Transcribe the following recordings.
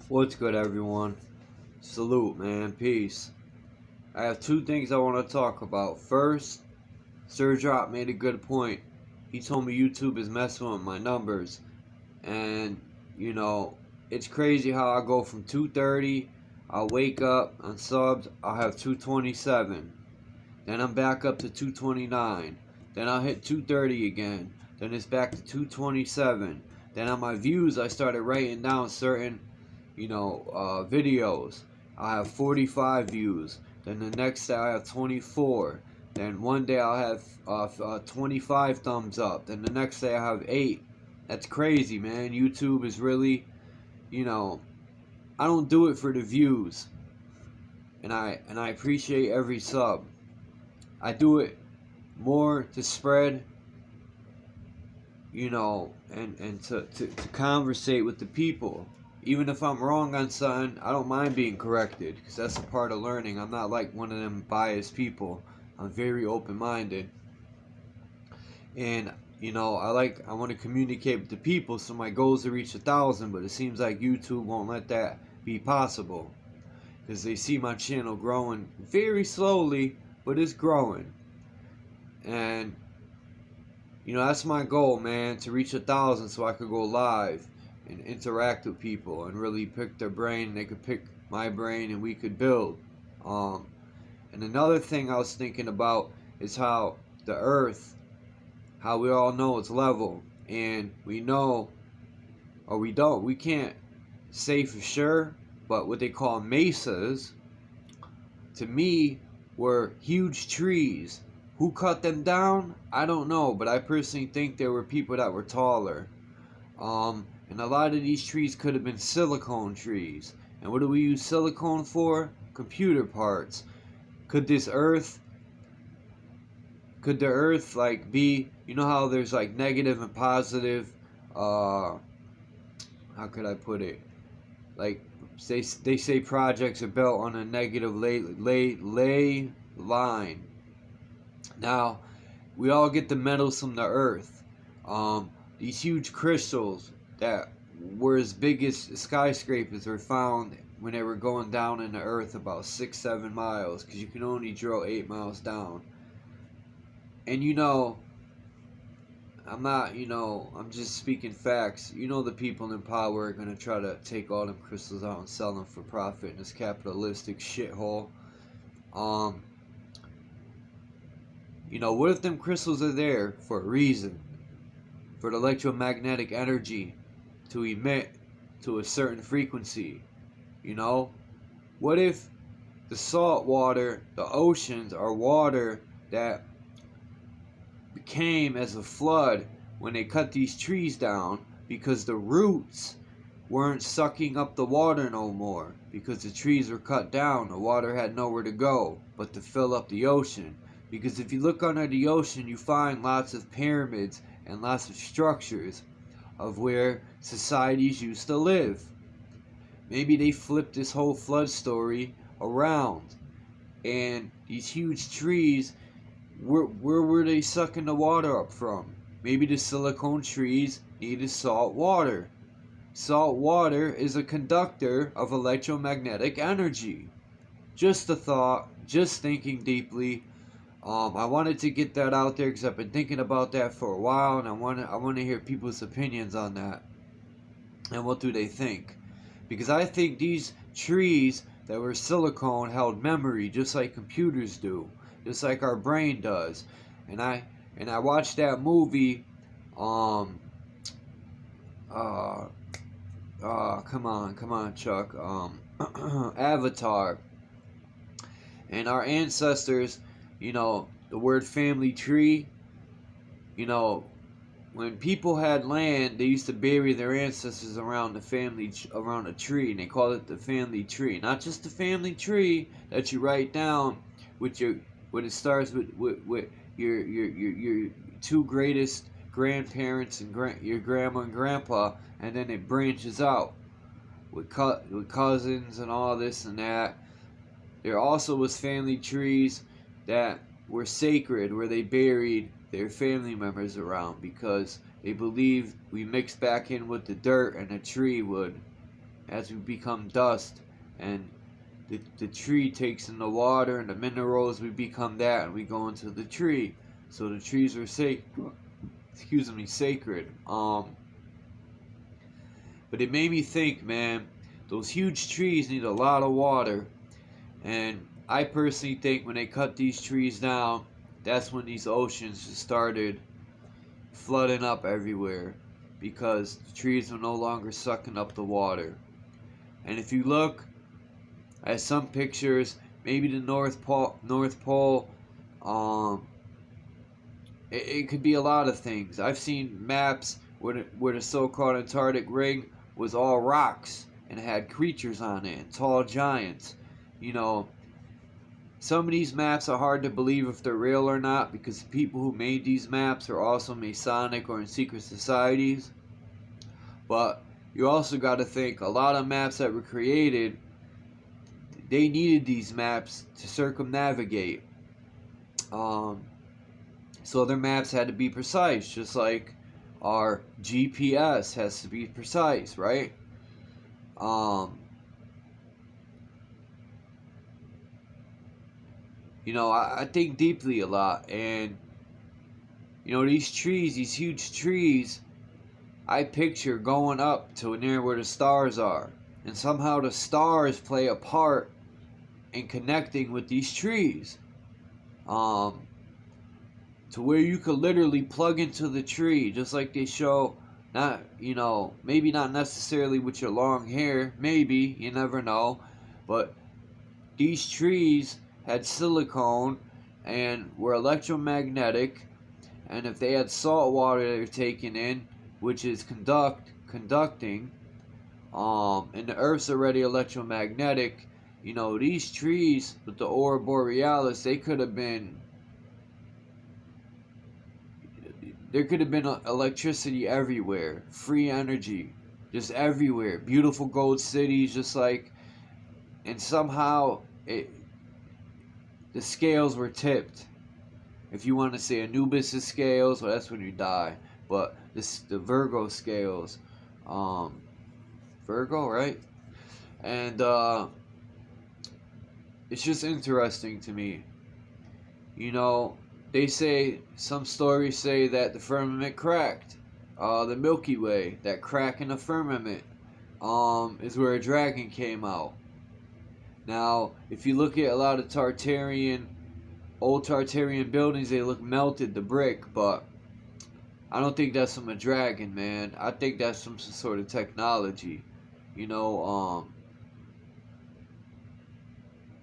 What's good, everyone? Salute, man. Peace. I have two things I want to talk about. First, Sir Drop made a good point. He told me YouTube is messing with my numbers. And, you know, it's crazy how I go from 230, I'll wake up on subs, I'll have 227. Then I'm back up to 229. Then I'll hit 230 again. Then it's back to 227. Then on my views, I started writing down certain videos. I have 45 views. Then the next day I have 24. Then one day I'll have 25 thumbs up. Then the next day I have 8. That's crazy, man. YouTube is really, you know, I don't do it for the views. And I appreciate every sub. I do it more to spread, and to conversate with the people. Even if I'm wrong on something, I don't mind being corrected because that's a part of learning. I'm not like one of them biased people. I'm very open-minded. And, I want to communicate with the people, so my goal is to reach 1,000, but it seems like YouTube won't let that be possible because they see my channel growing very slowly, but it's growing. And that's my goal, man, to reach 1,000 so I could go live and interact with people and really pick their brain, and they could pick my brain, and we could build. And another thing I was thinking about is how the earth, how we all know it's level, and we know, or we can't say for sure, but what they call mesas, to me, were huge trees. Who cut them down? I don't know, but I personally think there were people that were taller. And a lot of these trees could have been silicone trees. And what do we use silicone for? Computer parts. Could the earth like be, how there's like negative and positive, how could I put it? Like they say projects are built on a negative ley line. Now, we all get the metals from the earth. These huge crystals that were as big as skyscrapers were found when they were going down in the earth about 6-7 miles, because you can only drill 8 miles down. And I'm just speaking facts. The people in power are going to try to take all them crystals out and sell them for profit in this capitalistic shithole. What if them crystals are there for a reason? For the electromagnetic energy to emit to a certain frequency. What if the salt water, the oceans, are water that became as a flood when they cut these trees down because the roots weren't sucking up the water no more, because the trees were cut down, the water had nowhere to go but to fill up the ocean. Because if you look under the ocean, you find lots of pyramids and lots of structures of where societies used to live. Maybe they flipped this whole flood story around, and these huge trees, where were they sucking the water up from? Maybe the silicone trees needed salt water. Salt water is a conductor of electromagnetic energy. Just a thought, just thinking deeply. I wanted to get that out there because I've been thinking about that for a while, and I want to hear people's opinions on that. And what do they think? Because I think these trees that were silicone held memory just like computers do, just like our brain does. And I watched that movie, come on, Chuck, Avatar. And our ancestors, the word family tree, when people had land, they used to bury their ancestors around around a tree, and they called it the family tree. Not just the family tree that you write down when it starts with your two greatest grandparents and your grandma and grandpa, and then it branches out with cousins and all this and that. There also was family trees that were sacred, where they buried their family members around because they believed we mixed back in with the dirt and the tree would as we become dust, and the tree takes in the water and the minerals, we become that, and we go into the tree. So the trees are sacred. But it made me think, man, those huge trees need a lot of water, and I personally think when they cut these trees down, that's when these oceans just started flooding up everywhere, because the trees were no longer sucking up the water. And if you look at some pictures, maybe the North Pole, it could be a lot of things. I've seen maps where the so-called Antarctic ring was all rocks and had creatures on it, and tall giants. You know, some of these maps are hard to believe if they're real or not, because the people who made these maps are also Masonic or in secret societies. But you also got to think, a lot of maps that were created, they needed these maps to circumnavigate. So their maps had to be precise, just like our GPS has to be precise, right? You know, I think deeply a lot, and you know, these trees, these huge trees, I picture going up to near where the stars are, and somehow the stars play a part in connecting with these trees, to where you could literally plug into the tree, just like they show. Not, you know, maybe not necessarily with your long hair, maybe, you never know, but these trees had silicone and were electromagnetic, and if they had salt water they were taking in, which is conducting, and the Earth's already electromagnetic, you know, these trees with the aurora borealis, there could have been electricity everywhere, free energy, just everywhere, beautiful gold cities, just like, and somehow the scales were tipped. If you want to say Anubis' scales, well, that's when you die. But the Virgo scales, Virgo, right? And it's just interesting to me. You know, they say, some stories say that the firmament cracked. The Milky Way, that crack in the firmament, is where a dragon came out. Now, if you look at a lot of old Tartarian buildings, they look melted, the brick, but I don't think that's from a dragon, man. I think that's some sort of technology. You know,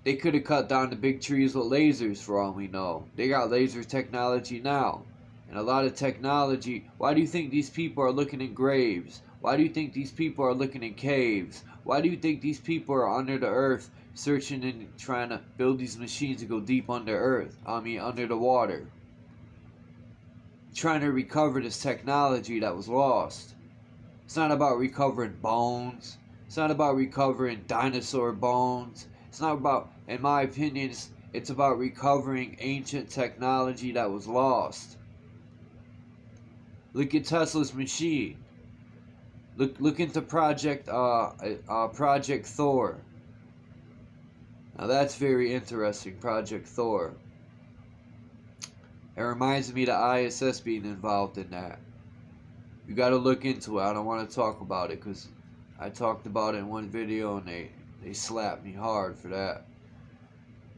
they could have cut down the big trees with lasers for all we know. They got laser technology now. And a lot of technology. Why do you think these people are looking in graves? Why do you think these people are looking in caves? Why do you think these people are under the earth, searching and trying to build these machines to go deep under under the water? Trying to recover this technology that was lost. It's not about recovering bones. It's not about recovering dinosaur bones. It's not about, in my opinion, it's about recovering ancient technology that was lost. Look at Tesla's machine. Look into Project Thor. Now that's very interesting, Project Thor. It reminds me of the ISS being involved in that. You gotta look into it. I don't want to talk about it because I talked about it in one video and they slapped me hard for that.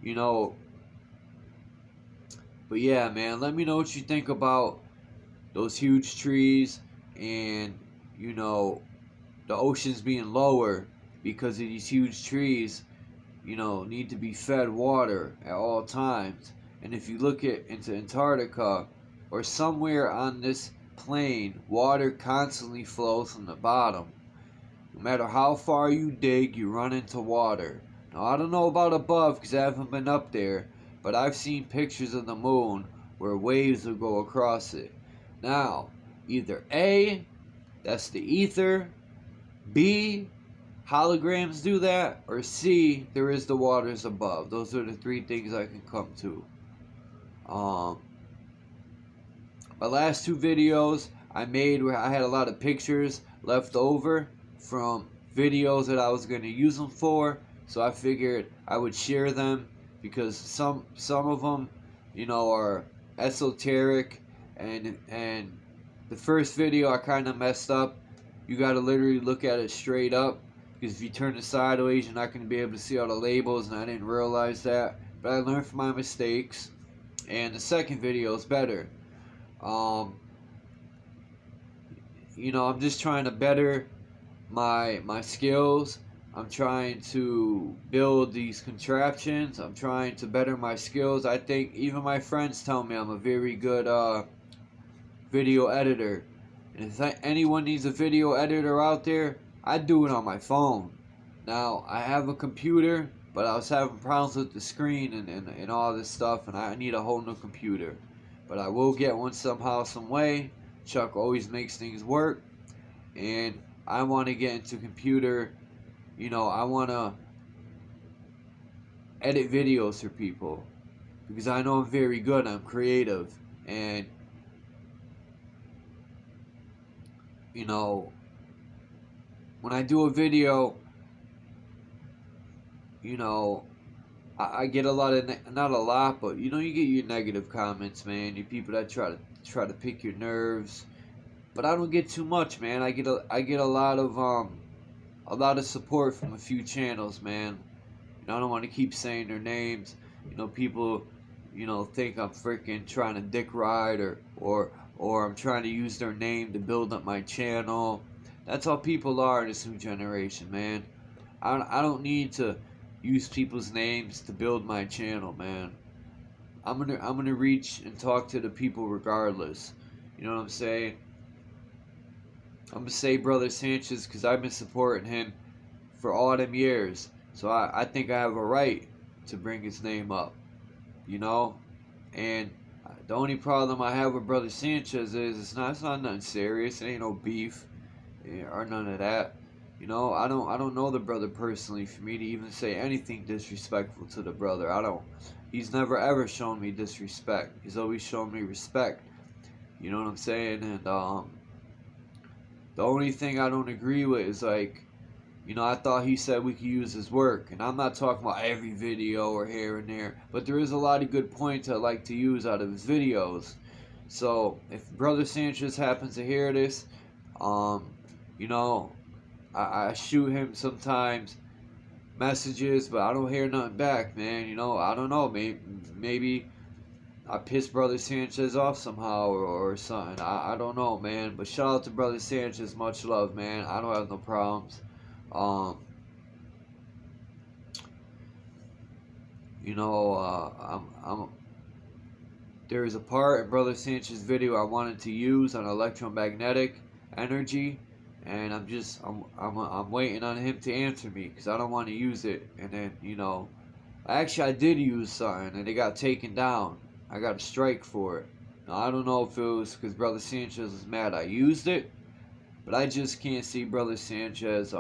You know, but yeah, man, let me know what you think about those huge trees and, you know, the oceans being lower because of these huge trees, you know, need to be fed water at all times. And if you look into Antarctica or somewhere on this plane, water constantly flows from the bottom. No matter how far you dig, you run into water. Now, I don't know about above because I haven't been up there, but I've seen pictures of the moon where waves will go across it. Now, either A, that's the ether, B, holograms do that, or C, there is the waters above. Those are the three things I can come to. My last two videos I made where I had a lot of pictures left over from videos that I was going to use them for. So I figured I would share them because some of them, you know, are esoteric, and the first video I kind of messed up. You got to literally look at it straight up, because if you turn it sideways, you're not going to be able to see all the labels, and I didn't realize that. But I learned from my mistakes, and the second video is better. Um, you know, I'm just trying to better my skills. I'm trying to build these contraptions. I'm trying to better my skills. I think even my friends tell me I'm a very good video editor. And if anyone needs a video editor out there, I do it on my phone. Now, I have a computer, but I was having problems with the screen and all this stuff, and I need a whole new computer. But I will get one somehow, some way. Chuck always makes things work, and I want to get into computer. You know, I want to edit videos for people because I know I'm very good. I'm creative, and you know, when I do a video, you know, I get a lot of not a lot, but you know, you get your negative comments, man. You people that try to pick your nerves, but I don't get too much, man. I get a lot of support from a few channels, man. You know, I don't want to keep saying their names. You know, people, you know, think I'm freaking trying to dick ride or I'm trying to use their name to build up my channel. That's how people are in this new generation, man. I don't need to use people's names to build my channel, man. I'm gonna reach and talk to the people regardless. You know what I'm saying? I'm gonna say Brother Sanchez because I've been supporting him for all them years. So I think I have a right to bring his name up, you know? And the only problem I have with Brother Sanchez is it's not nothing serious. It ain't no beef or none of that. You know, I don't know the brother personally for me to even say anything disrespectful to the brother. He's never ever shown me disrespect. He's always shown me respect. You know what I'm saying? And the only thing I don't agree with is like, you know, I thought he said we could use his work, and I'm not talking about every video or here and there, but there is a lot of good points I like to use out of his videos. So if Brother Sanchez happens to hear this, you know, I shoot him sometimes messages, but I don't hear nothing back, man. You know, I don't know, maybe I pissed Brother Sanchez off somehow or something. I don't know, man. But shout out to Brother Sanchez, much love, man. I don't have no problems. You know, there is a part in Brother Sanchez's video I wanted to use on electromagnetic energy, and I'm waiting on him to answer me because I don't want to use it. And then, you know, actually I did use something and it got taken down. I got a strike for it. Now, I don't know if it was because Brother Sanchez was mad I used it, but I just can't see Brother Sanchez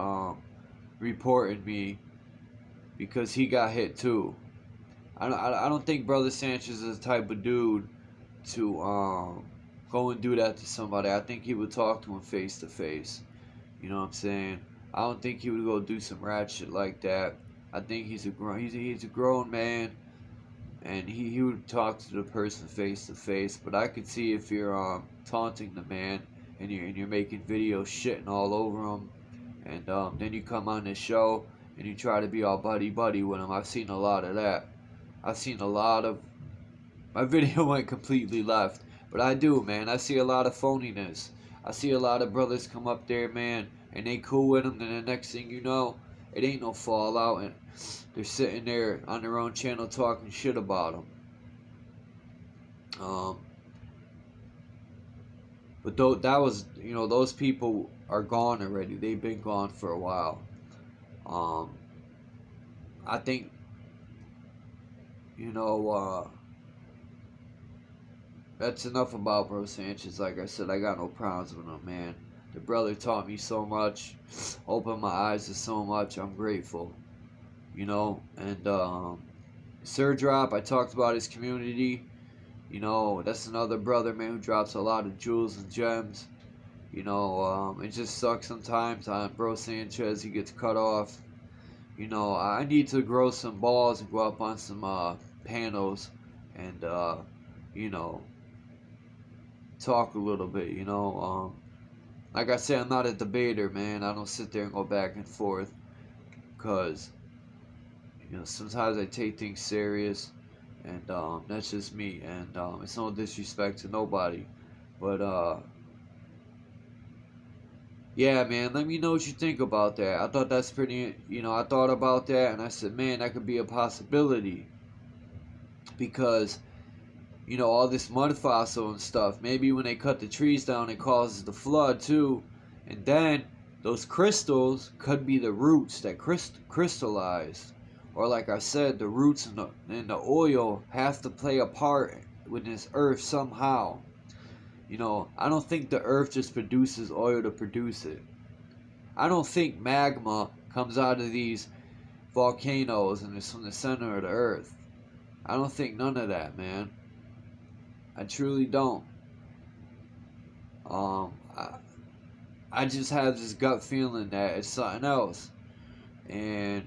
reporting me because he got hit too. I don't think Brother Sanchez is the type of dude to go and do that to somebody. I think he would talk to him face to face. You know what I'm saying? I don't think he would go do some rat shit like that. I think he's a grown man, and he would talk to the person face to face. But I could see if you're taunting the man and you're making videos shitting all over him, and then you come on this show and you try to be all buddy buddy with him. I've seen a lot of that. I've seen a lot of my video went completely left, but I do, man. I see a lot of phoniness. I see a lot of brothers come up there, man, and they cool with them. Then the next thing you know, it ain't no fallout, and they're sitting there on their own channel talking shit about them. But that was, you know, those people are gone already. They've been gone for a while. I think, you know, that's enough about Bro Sanchez. Like I said, I got no problems with him, man. The brother taught me so much, opened my eyes to so much. I'm grateful, you know. And Sir Drop, I talked about his community. You know, that's another brother, man, who drops a lot of jewels and gems. It just sucks sometimes on Bro Sanchez. He gets cut off. I need to grow some balls and go up on some panels and, you know, talk a little bit, like I said, I'm not a debater, man. I don't sit there and go back and forth because, sometimes I take things serious and that's just me. And it's no disrespect to nobody. But, yeah, man, let me know what you think about that. I thought that's pretty, I thought about that and I said, man, that could be a possibility because, all this mud fossil and stuff, maybe when they cut the trees down, it causes the flood too. And then those crystals could be the roots that crystallized. Or like I said, the roots and the oil have to play a part with this earth somehow. I don't think the earth just produces oil to produce it. I don't think magma comes out of these volcanoes and it's from the center of the earth. I don't think none of that, man. I truly don't. Um, I, I just have this gut feeling that it's something else. And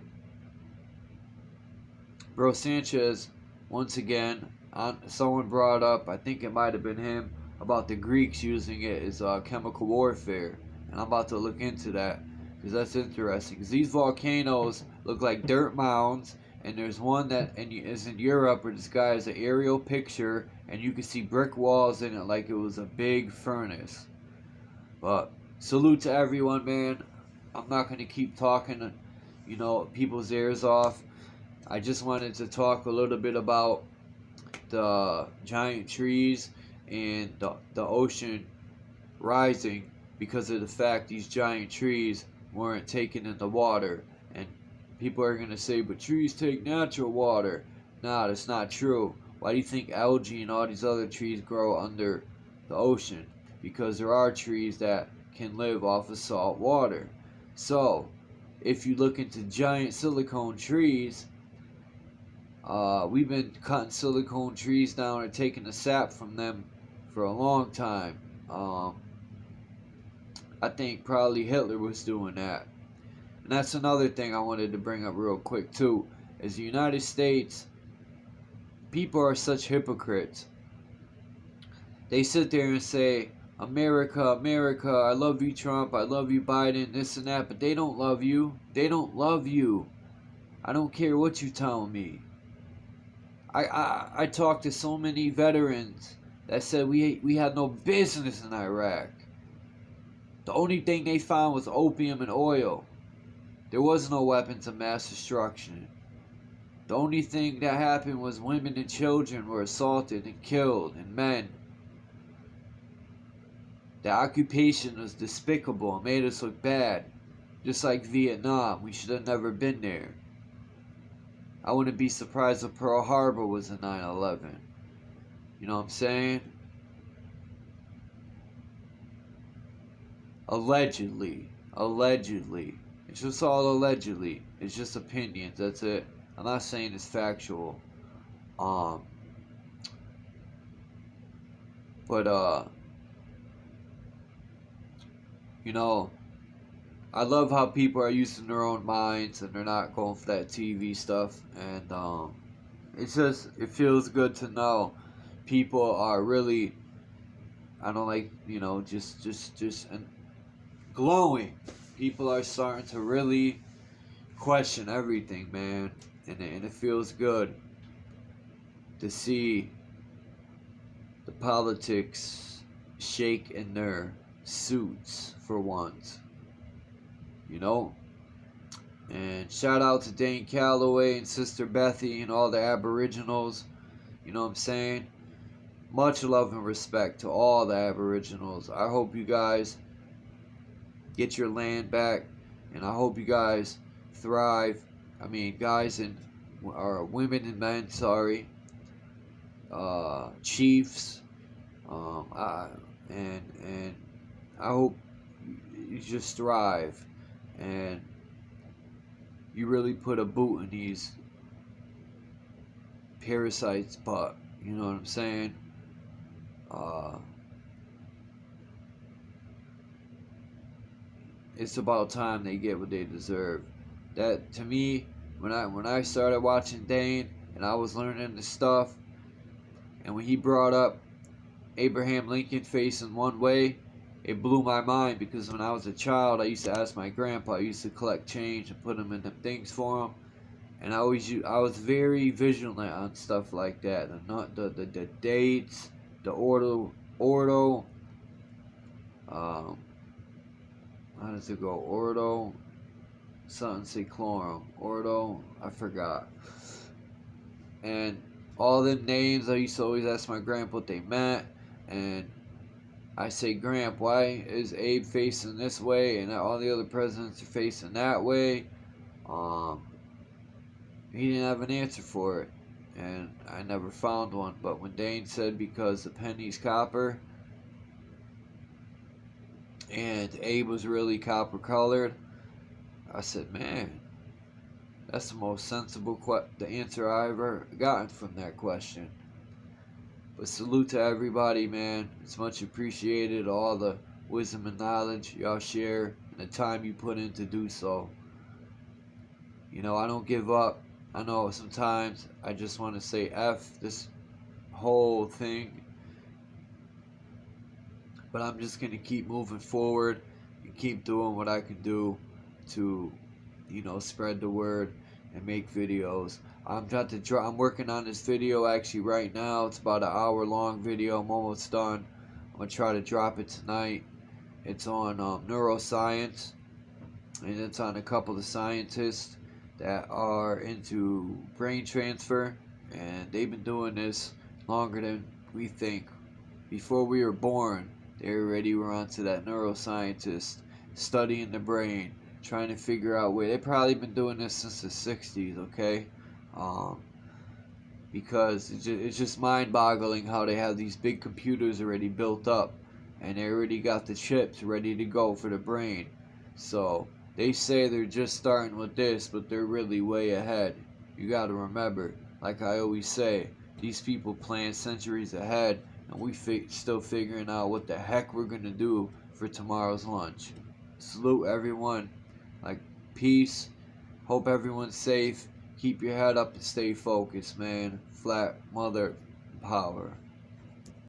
Bro Sanchez, once again, someone brought up, I think it might have been him, about the Greeks using it as chemical warfare. And I'm about to look into that because that's interesting. Because these volcanoes look like dirt mounds, and there's one that is in Europe where this guy has an aerial picture, and you can see brick walls in it like it was a big furnace. But salute to everyone, man. I'm not going to keep talking, people's ears off. I just wanted to talk a little bit about the giant trees and the ocean rising because of the fact these giant trees weren't taken in the water. And people are going to say, but trees take natural water. Nah, that's not true. Why do you think algae and all these other trees grow under the ocean? Because there are trees that can live off of salt water. So, if you look into giant silicone trees, we've been cutting silicone trees down and taking the sap from them for a long time. I think probably Hitler was doing that. And that's another thing I wanted to bring up real quick too, is the United States, people are such hypocrites. They sit there and say, America, America, I love you Trump, I love you Biden, this and that, but they don't love you. They don't love you. I don't care what you tell me. I talked to so many veterans that said we had no business in Iraq. The only thing they found was opium and oil. There was no weapons of mass destruction. The only thing that happened was women and children were assaulted and killed, and men. The occupation was despicable and made us look bad. Just like Vietnam, we should have never been there. I wouldn't be surprised if Pearl Harbor was a 9/11. You know what I'm saying? Allegedly. Allegedly. It's just all allegedly. It's just opinions. That's it. I'm not saying it's factual. Um. But I love how people are using their own minds and they're not going for that TV stuff. And it feels good to know people are really, I don't like, just and glowing. People are starting to really question everything, man. And it feels good to see the politics shake in their suits for once. And shout out to Dane Calloway and Sister Bethy and all the Aboriginals. You know what I'm saying? Much love and respect to all the Aboriginals. I hope you guys get your land back, and I hope you guys thrive. I mean, guys or women and men, sorry. Chiefs. And I hope you just thrive. And you really put a boot in these parasites' butt. You know what I'm saying? it's about time they get what they deserve. That, to me, when I started watching Dane and I was learning the stuff, and when he brought up Abraham Lincoln facing one way, it blew my mind, because when I was a child, I used to ask my grandpa. I used to collect change and put them in them things for him, and I was very vigilant on stuff like that. The dates, the ordo, how does it go? Ordo, something seclorum, ordo, I forgot. And all the names, I used to always ask my grandpa what they meant, and I say, Gramp, why is Abe facing this way and all the other presidents are facing that way? He didn't have an answer for it, and I never found one. But when Dane said because the penny's copper and Abe was really copper colored, I said, man, that's the most sensible the answer I ever gotten from that question. But salute to everybody, man. It's much appreciated, all the wisdom and knowledge y'all share and the time you put in to do so. You know, I don't give up. I know sometimes I just want to say F this whole thing, but I'm just going to keep moving forward and keep doing what I can do to, spread the word and make videos. I'm working on this video actually right now. It's about an hour-long video. I'm almost done. I'm gonna try to drop it tonight. It's on neuroscience, and it's on a couple of scientists that are into brain transfer, and they've been doing this longer than we think. Before we were born, they already were onto that neuroscientist, studying the brain, trying to figure out where. They've probably been doing this since the 60s, okay? Because it's just mind-boggling how they have these big computers already built up, and they already got the chips ready to go for the brain. So they say they're just starting with this, but they're really way ahead. You got to remember, like I always say, these people plan centuries ahead, and we still figuring out what the heck we're gonna do for tomorrow's lunch. Salute everyone. Peace. Hope everyone's safe. Keep your head up and stay focused, man. Flat mother power.